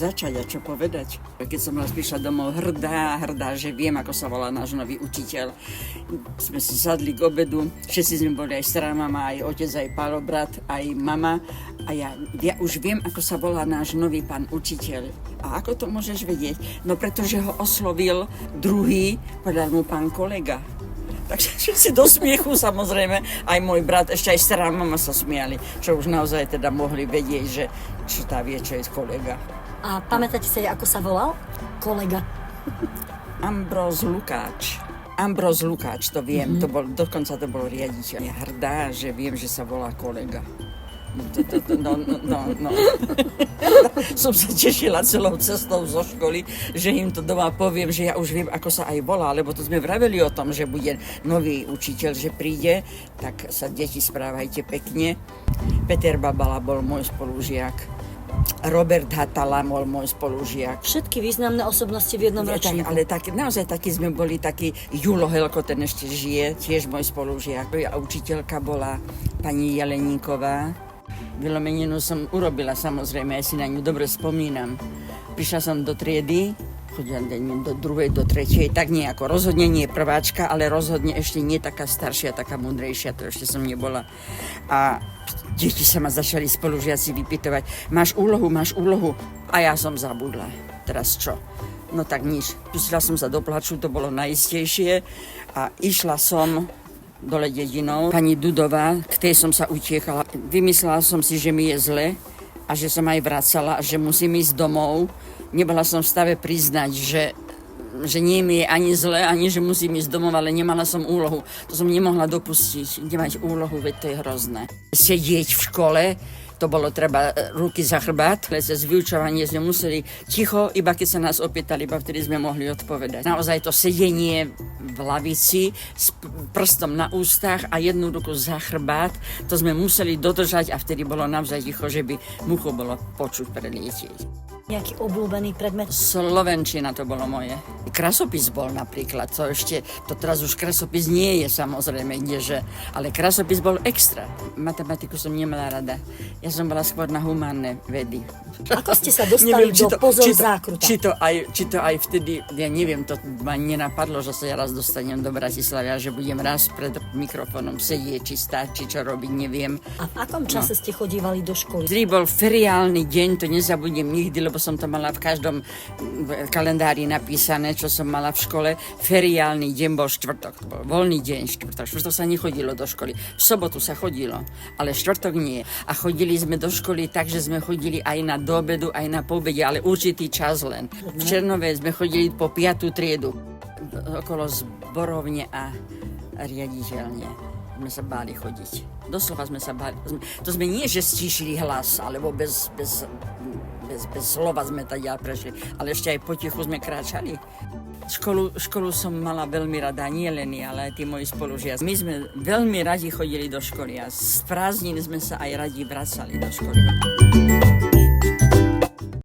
začať a čo povedať. Keď som raz prišla domov hrdá, že viem, ako sa volá náš nový učiteľ. Sme si sadli k obedu, všetci sme boli, aj stará mama, aj otec, aj Pálo brat, aj mama. A ja už viem, ako sa volá náš nový pán učiteľ. A ako to môžeš vedieť? No pretože ho oslovil druhý, povedal mu pán kolega. Takže všetci do smiechu, samozrejme, aj môj brat, ešte aj stará mama sa smiali, čo už naozaj teda mohli vedieť, že čo tá vie, čo je kolega. A pamätáte sa, ako sa volal kolega? Ambroz Lukáč, to viem, dokonca to bol riaditeľ. Ja hrdá, že viem, že sa volá kolega. No. Som sa tešila celou cestou zo školy, že im to doma poviem, že ja už viem, ako sa aj volá, lebo to sme vraveli o tom, že bude nový učiteľ, že príde, tak sa deti správajte pekne. Peter Babala bol môj spolužiak, Robert Hatala bol môj spolužiak. Všetky významné osobnosti v jednom ročníku. Ale naozaj takí sme boli, taký Julo Helko, ten ešte žije, tiež môj spolužiak. A učiteľka bola pani Jeleníková. Vylomeninu som urobila, samozrejme, ja si na ňu dobre spomínam. Prišla som do triedy, chodila do druhej, do tretej, tak nejako. Rozhodne nie prváčka, ale rozhodne ešte nie taká staršia, taká múdrejšia, to ešte som nebola. A deti sa ma začali spolužiaci vypytovať, máš úlohu? A ja som zabudla. Teraz čo? No tak nič. Pustila som sa do plaču, to bolo najistejšie a išla som dole dedinou. Pani Dudová, k tej som sa utiekala. Vymyslela som si, že mi je zle a že som aj vracala a že musím ísť domov. Nebola som v stave priznať, že nie mi je ani zle, ani že musím ísť domov, ale nemala som úlohu. To som nemohla dopustiť, nemať úlohu, veď to je hrozné. Sedieť v škole, to bolo treba ruky za chrbát, ale cez vyučovanie sme museli ticho, iba keď sa nás opýtali, iba vtedy sme mohli odpovedať. Naozaj to sedenie v lavici s prstom na ústach a jednu ruku za chrbát, to sme museli dodržať a vtedy bolo naozaj ticho, že by mucho bolo počuť prelietieť. Nejaký obľúbený predmet? Slovenčina to bolo moje. Krasopis bol napríklad, to teraz už krasopis nie je samozrejme, kdeže, ale krasopis bol extra. Matematiku som nemala rada. Ja som bola skôr na humánne vedy. Ako ste sa dostali do pozor zákruta? Či to aj vtedy, ja neviem, to ma nenapadlo, že sa ja raz dostanem do Bratislavy a že budem raz pred mikrofónom sedieť, či stáť, či čo robiť, neviem. A v akom čase ste chodívali do školy? Vtedy bol feriálny deň, to nezabudnem nikdy, lebo som to mala v každom kalendári napísané, čo som mala v škole. Feriálny deň bol štvrtok, to bol voľný deň štvrtok. Štvrtok sa nechodilo do školy. V sobotu sa chodilo, ale štvrtok nie. A chodili sme do školy tak, že sme chodili aj na do obedu, aj na poobede, ale určitý čas len. V Černove sme chodili po 5. triedu. Okolo zborovne a riaditeľne sme sa báli chodiť. Doslova sme sa báli. To sme nie, že stíšili hlas, alebo bez slova sme tady prešli, ale ešte aj potichu sme kráčali. Školu som mala veľmi rada, nie len ja, ale aj tí moji spolužiaci. My sme veľmi radi chodili do školy a z prázdnin sme sa aj radi vracali do školy.